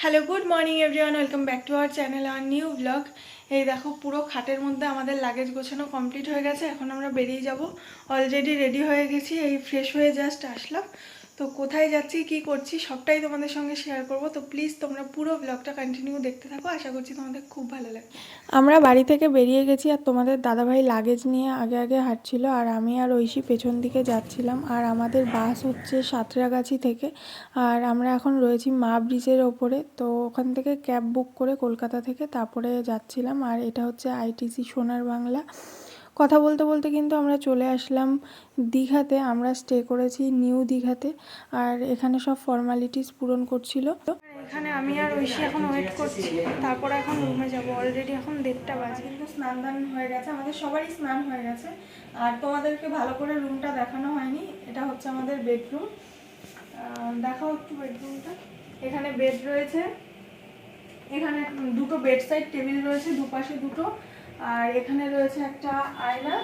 Hello, good morning everyone, welcome back to our channel আর new blog. এই দেখো, পুরো খাটের মধ্যে আমাদের লাগেজ গোছানো কমপ্লিট হয়ে গেছে। এখন আমরা বেরিয়ে যাব। অলরেডি রেডি হয়ে গেছি, এই ফ্রেশ হয়ে জাস্ট আসলাম। তো কোথায় যাচ্ছি, কি করছি, সবটাই তোমাদের সঙ্গে শেয়ার করব। তো প্লিজ তোমরা পুরো ব্লগটা কন্টিনিউ দেখতে থাকো, আশা করছি তোমাদের খুব ভালো লাগবে। আমরা বাড়ি থেকে বেরিয়ে গেছি, আর তোমাদের দাদাভাই লাগেজ নিয়ে আগে আগে হাঁটছিল, আর আমি আর ঐশী পেছন দিকে যাচ্ছিলাম। আর আমাদের বাস হচ্ছে সাঁতরাগাছি থেকে, আর আমরা এখন রয়েছি মা ব্রিজের ওপরে। তো ওখান থেকে ক্যাব বুক করে কলকাতা থেকে তারপরে যাচ্ছিলাম। আর এটা হচ্ছে আইটিসি সোনার বাংলা। কথা বলতে বলতে কিন্তু আমরা চলে আসলাম দীঘাতে। আমরা স্টে করেছি নিউ দীঘাতে, আর এখানে সব ফর্মালিটিস পূরণ করছিল। এখানে আমি আর ঐশী এখন ওয়েট করছি, তারপরে এখন রুমে যাব। অলরেডি এখন 1:30 বাজে, কিন্তু স্নান দান হয়ে গেছে, আমাদের সবারই স্নান হয়ে গেছে। আর তোমাদেরকে ভালো করে রুমটা দেখানো হয়নি। এটা হচ্ছে আমাদের বেডরুম। দেখাও একটু বেডরুমটা। এখানে বেড রয়েছে, এখানে দুটো বেড সাইড টেবিল রয়েছে, দুপাশে দুটো। আর এখানে রয়েছে একটা আয়না,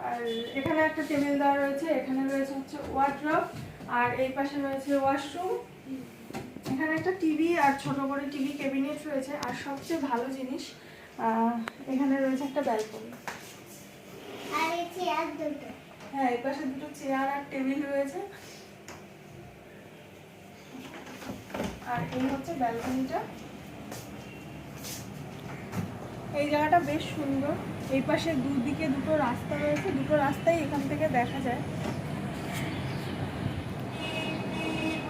আর এখানে একটা টেবিল দেওয়া রয়েছে। এখানে রয়েছে হচ্ছে ওয়ার্ড্রব, আর এই পাশে রয়েছে ওয়াশরুম। এখানে একটা টিভি আর ছোট করে টিভি ক্যাবিনেট রয়েছে। আর সবচেয়ে ভালো জিনিস, এখানে রয়েছে একটা ব্যালকনি। আর এই চেয়ার দুটো, হ্যাঁ, এই পাশে দুটো চেয়ার আর টেবিল রয়েছে। আর এই হচ্ছে ব্যালকনিটা। এই জায়গাটা বেশ সুন্দর। এই পাশে দুদিকে দুটো রাস্তা রয়েছে, দুটো রাস্তাই এখান থেকে দেখা যায়।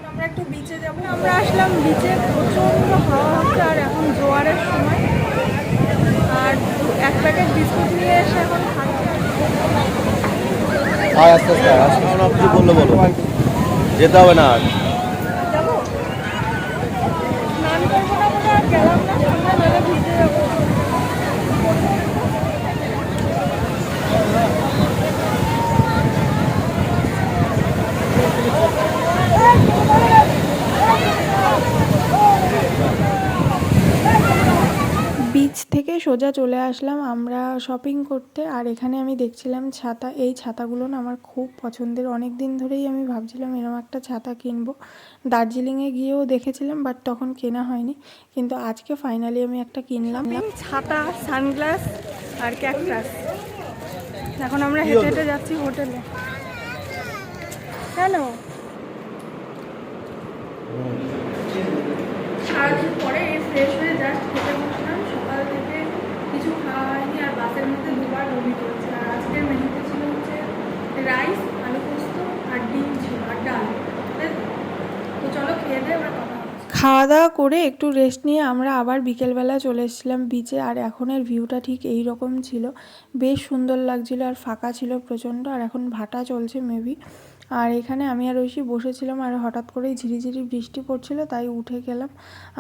আমরা একটু বিচে যাব। আমরা আসলাম বিচে, প্রচন্ড হাওয়া হচ্ছে, আর এখন জোয়ারের সময়। আর এক প্যাকেট বিস্কুট নিয়ে এসে এখন বললো বলো, যেতে হবে না আর। যাবো, স্নান করবো না বলে আর গেলাম না, আমরা নাহলে ভিজে যাবো। বিচ থেকে সোজা চলে আসলাম আমরা শপিং করতে। আর এখানে আমি দেখছিলাম ছাতা। এই ছাতাগুলো না আমার খুব পছন্দের, অনেক দিন ধরেই আমি ভাবছিলাম এরকম একটা ছাতা কিনবো। দার্জিলিংয়ে গিয়েও দেখেছিলাম, বাট তখন কেনা হয়নি, কিন্তু আজকে ফাইনালি আমি একটা কিনলাম। ছাতা, সানগ্লাস আর ক্যাকটাস। এখন আমরা হেঁটে হেঁটে যাচ্ছি হোটেলে। কেন? সারাদিন পরে এই ফ্রেশ হয়ে জাস্ট খেতে বসলাম। সকাল থেকে কিছু খাওয়া হয়নি, আর বাসের মধ্যে দুবার বমি করেছে। আর আজকের মেনুতে ছিল হচ্ছে রাইস, আলু পোস্ত আর ডিম ছিল, আর ডাল। তো চলো খেয়ে দিয়ে এবার কথা হচ্ছে। খাওয়া দাওয়া করে একটু রেস্ট নিয়ে আমরা আবার বিকেলবেলা চলে এসেছিলাম বিচে। আর এখনের ভিউটা ঠিক এই রকম ছিল, বেশ সুন্দর লাগছিল, আর ফাঁকা ছিল প্রচণ্ড। আর এখন ভাটা চলছে মেবি। আর এখানে আমি আর ঐশী বসেছিলাম, আর হঠাৎ করেই ঝিরিঝিরি বৃষ্টি পড়ছিল, তাই উঠে গেলাম।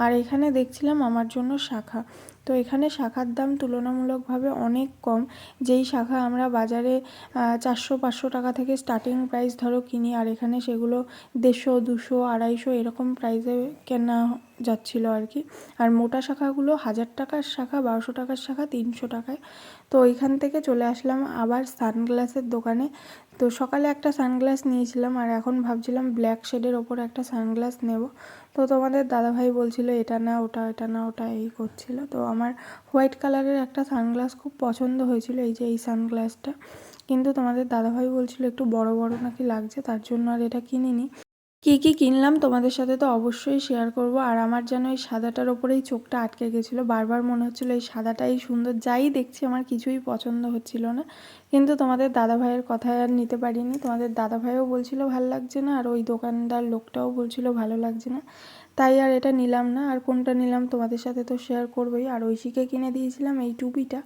আর এখানে দেখছিলাম আমার জন্য শাখা। তো এখানে শাখার দাম তুলনামূলকভাবে অনেক কম। যেই শাখা আমরা বাজারে 400-500 টাকা থেকে স্টার্টিং প্রাইস ধরো কিনি, আর এখানে সেগুলো 150, 200, 250 এরকম প্রাইসে কেনা যাচ্ছিল আর কি। আর মোটা শাখাগুলো 1000 টাকার শাখা, 1200 টাকার শাখা 300 টাকায়। তো ওইখান থেকে চলে আসলাম আবার সানগ্লাসের দোকানে। তো সকালে একটা সানগ্লাস নিয়েছিলাম, আর এখন ভাবছিলাম ব্ল্যাক শেডের ওপর একটা সানগ্লাস নেব। তো তোমাদের দাদাভাই বলছিল এটা না ওটা, এটা না ওটা, এই করছিল। তো আমার হোয়াইট কালারের একটা সানগ্লাস খুব পছন্দ হয়েছিল, এই যে এই সানগ্লাসটা। কিন্তু তোমাদের দাদাভাই বলছিল একটু বড় বড় নাকি লাগছে, তার জন্য আর এটা কিনিনি। কী কী কিনলাম তোমাদের সাথে তো অবশ্যই শেয়ার করব। আর আমার যেন এই সাদাটার ওপরেই চোখটা আটকে গেছিলো, বারবার মনে হচ্ছিলো এই সাদাটাই সুন্দর। যাই দেখছি আমার কিছুই পছন্দ হচ্ছিল না, কিন্তু তোমাদের দাদাভাইয়ের কথায় আর নিতে পারিনি। তোমাদের দাদাভাইও বলছিল ভালো লাগছে না, আর ওই দোকানদার লোকটাও বলছিল ভালো লাগছে না, তাই আর এটা নিলাম না। আর কোনটা নিলাম তোমাদের সাথে তো শেয়ার করবোই। আর ঐশীকে কিনে দিয়েছিলাম এই টুপিটা,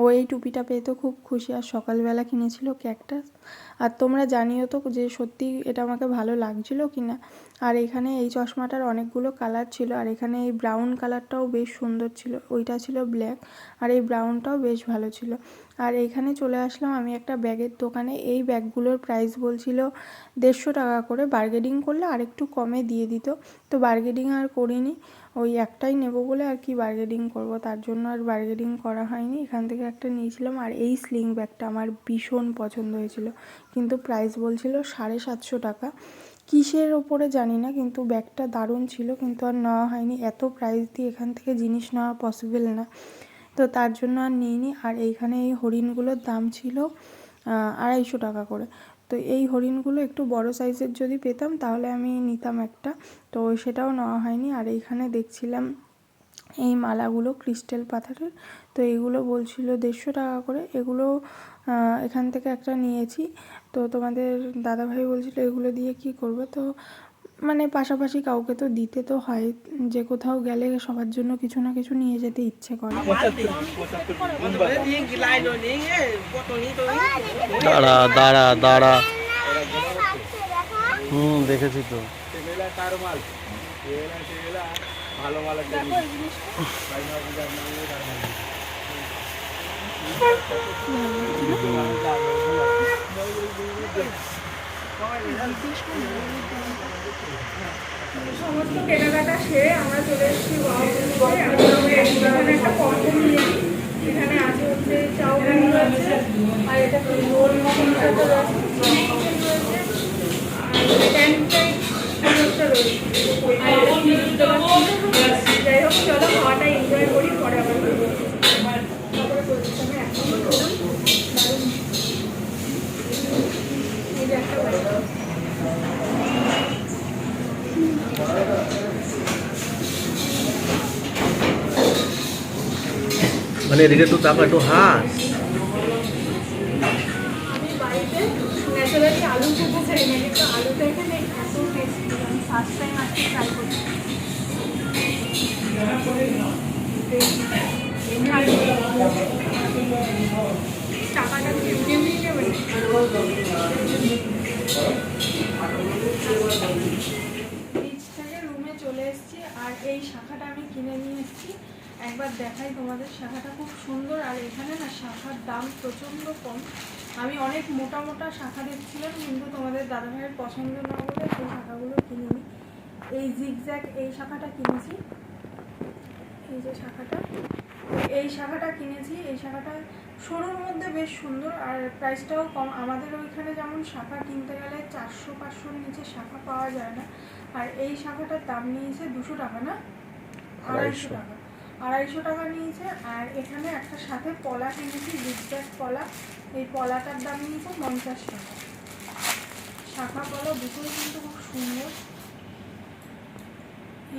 ও এই টুপিটা পেয়ে তো খুব খুশি। আর সকালবেলা কিনেছিল ক্যাকটাস। আর তোমরা জানিও তো যে সত্যি এটা আমাকে ভালো লাগছিল কি না। আর এখানে এই চশমাটার অনেকগুলো কালার ছিল, আর এখানে এই ব্রাউন কালারটাও বেশ সুন্দর ছিল, ওইটা ছিল ব্ল্যাক, আর এই ব্রাউনটাও বেশ ভালো ছিল। আর এইখানে চলে আসলাম আমি একটা ব্যাগের দোকানে। এই ব্যাগগুলোর প্রাইস বলছিল 150 টাকা করে, বার্গেনিং করলে আরেকটু কমে দিয়ে দিত। তো বার্গেনিং আর করিনি, ওই একটাই নেব বলে আর কি বার্গেনিং করব, তার জন্য আর বার্গেনিং করা হয়নি। এখান থেকে একটা নিয়েছিলাম। আর এই স্লিং ব্যাগটা আমার ভীষণ পছন্দ হয়েছিল, কিন্তু প্রাইস বলছিল 750 টাকা। কিসের ওপরে জানি না, কিন্তু ব্যাগটা দারুণ ছিল, কিন্তু আর নেওয়া হয়নি। এত প্রাইস দিয়ে এখান থেকে জিনিস নেওয়া পসিবল না, তো তার জন্য আর নিইনি। আর এইখানে এই হরিণগুলোর দাম ছিল 250 টাকা করে। তো এই হরিণগুলো একটু বড় সাইজের যদি পেতাম তাহলে আমি নিতাম একটা, তো সেটাও নেওয়া হয়নি। আর এইখানে দেখছিলাম এই মালাগুলো ক্রিস্টাল পাথরের, তো এগুলো বলছিল 150 টাকা করে। এগুলো এখান থেকে একটা নিয়েছি। তো তোমাদের দাদাভাই বলছিল এগুলো দিয়ে কি করবে, তো মানে পাশাপাশি কাউকে তো দিতে তো হয়, যে কোথাও গেলে সবার জন্য কিছু না কিছু নিয়ে যেতে ইচ্ছে করে। দাঁড়া দাঁড়া দাঁড়া, দেখেছি তো। ভালো ভালো সমস্ত কেনাকাটা সেরে আমরা চলে এসেছি এখানে একটা পর্ব নিয়েছি। এখানে আছে হচ্ছে চাউমিন রয়েছে, আর এটা রোল মটন রয়েছে, যাই হোক চলো খাওয়াটা এনজয় করি, পরে আবার মানে এদিকে একটু তাকা, একটু হাস। আমি বাড়িতে ন্যাচারালি আলু খেতে চাই না, কিন্তু আলুটা এখানে এত টেস্টি, আমি ফার্স্ট টাইম আজকে ট্রাই করছি। টাকাটা এমনি নিয়ে নেবেন। বিচ থেকে রুমে চলে এসেছি, আর এই শাখাটা আমি কিনে নিয়ে এসেছি। একবার দেখাই তোমাদের, শাখাটা খুব সুন্দর। আর এখানে না শাখার দাম প্রচণ্ড কম। আমি অনেক মোটা মোটা শাখা দেখছিলাম, কিন্তু তোমাদের দাদাভাইয়ের পছন্দ না বলে সেই শাখাগুলো কিনিনি। এই জিগজ্যাগ এই শাখাটা কিনেছি, এই যে শাখাটা, এই শাখাটা কিনেছি। এই শাখাটা সরুর মধ্যে বেশ সুন্দর, আর প্রাইসটাও কম। আমাদের ওইখানে যেমন শাখা কিনতে গেলে 400-500-র নিচে শাখা পাওয়া যায় না, আর এই শাখাটার দাম নিয়েছে 200 টাকা, না 250 টাকা, 250 টাকা নিয়েছে। আর এখানে একটা সাথে পলা কিনেছি, জিগজ্যাগ পলা। এই পলাটার দাম নিয়েছে 50 টাকা। শাখা পলা দুটোই কিন্তু খুব সুন্দর।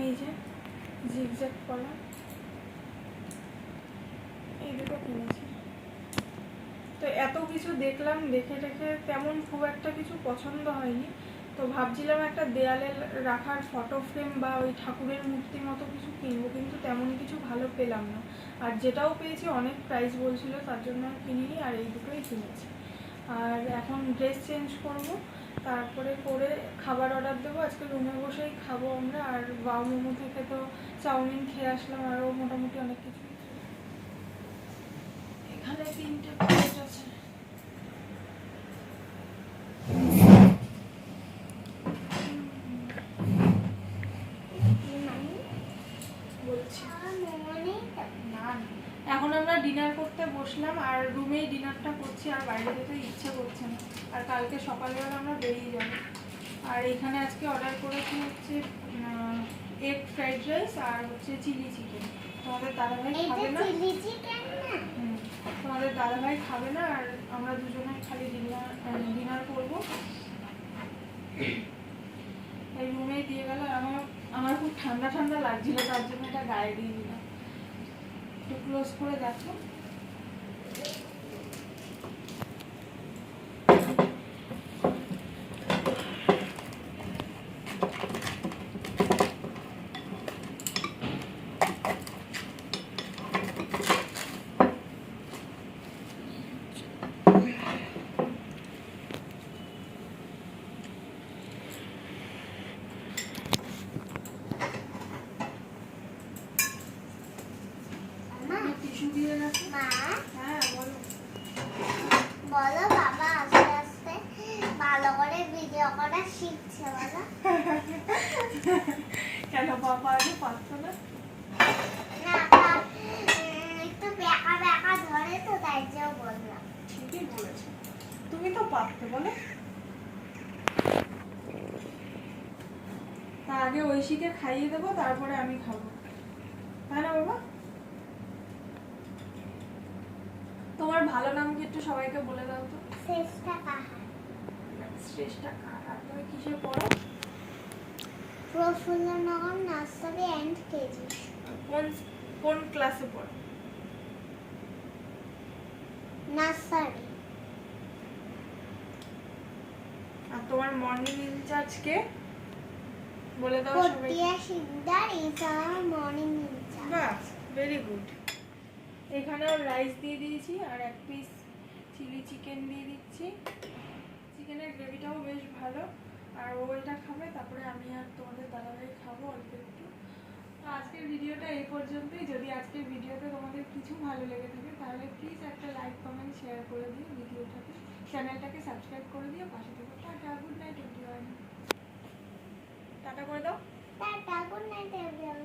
এই যে জিগজ্যাগ পলা, এই দুটো কিনেছি। তো এত কিছু দেখলাম, দেখে তেমন খুব একটা কিছু পছন্দ হয়নি। তো ভাবছিলাম একটা দেয়ালে রাখার ফটো ফ্রেম বা ওই ঠাকুরের মূর্তি মতো কিছু কিনবো, কিন্তু তেমন কিছু ভালো পেলাম না। আর যেটাও পেয়েছি অনেক প্রাইস বলছিল, তার জন্য আর কিনিনি, আর এই দুটোই কিনেছি। আর এখন ড্রেস চেঞ্জ করব, তারপরে করে খাবার অর্ডার দেবো। আজকে রুমে বসেই খাবো আমরা। আর বাউ মোমো থেকে তো চাউমিন খেয়ে আসলাম, আরও মোটামুটি অনেক কিছু। এখানে 3টে প্লেট আছে। এখন আমরা ডিনার করতে বসলাম, আর রুমেই ডিনারটা করছি, আর বাইরে যেতে ইচ্ছে করছে না। আর কালকে সকালবেলা আমরা বেরিয়ে যাব। আর এখানে আজকে অর্ডার করেছি হচ্ছে এগ ফ্রাইড রাইস আর হচ্ছে চিলি চিকেন। তোমাদের দাদাভাই খাবে না, তোমাদের দাদাভাই খাবে না, আর আমরা দুজনে খালি ডিনার করবো। এই রুমেই দিয়ে গেল। আমার খুব ঠান্ডা ঠান্ডা লাগছিল, তার জন্য এটা গায়ে দিয়ে দিলাম। একটু ক্লোজ করে দেখো। বলো বাবা আস্তে আস্তে ভালো করে ভিডিও করা শিখছে বলো। কেন বাবা আগে পারতো না? একটু বেকা বেকা ধরে তো, তাই জন্য বললাম। ঠিকই বলেছো, তুমি তো পারতে বলো। তা আগে ঐশীকে খাইয়ে দেবো, তারপরে আমি খাবো, তাই না বাবা? তোমার ভালো নাম কি একটু সবাইকে বলে দাও তো। শ্রেষ্ঠা কাহা। শ্রেষ্ঠা কাকা। তুমি কিসে পড়ো? Prafullanagar nursery and KG. কোন কোন ক্লাসে পড়ো? নার্সারি। আর তোমার মর্নিং ইনচার্জ কে বলে দাও সবাই। Patiya Sikdar is our morning incharge. বাহ, ভেরি গুড। এখানেও রাইস দিয়ে দিয়েছি আর এক পিস চিলি চিকেন দিয়ে দিচ্ছি। চিকেনের গ্রেভিটাও বেশ ভালো। আর ও এটা খাবে, তারপরে আমি আর তোমাদের দাদাভাই খাবো অল্প একটু। তো আজকের ভিডিওটা এই পর্যন্তই। যদি আজকের ভিডিওতে তোমাদের কিছু ভালো লেগে থাকে তাহলে প্লিজ একটা লাইক কমেন্ট শেয়ার করে দিও ভিডিওটাকে, চ্যানেলটাকে সাবস্ক্রাইব করে দিও, পাশে থেকে। Tata, good night everyone. Tata করে দাও। Tata, good night everyone.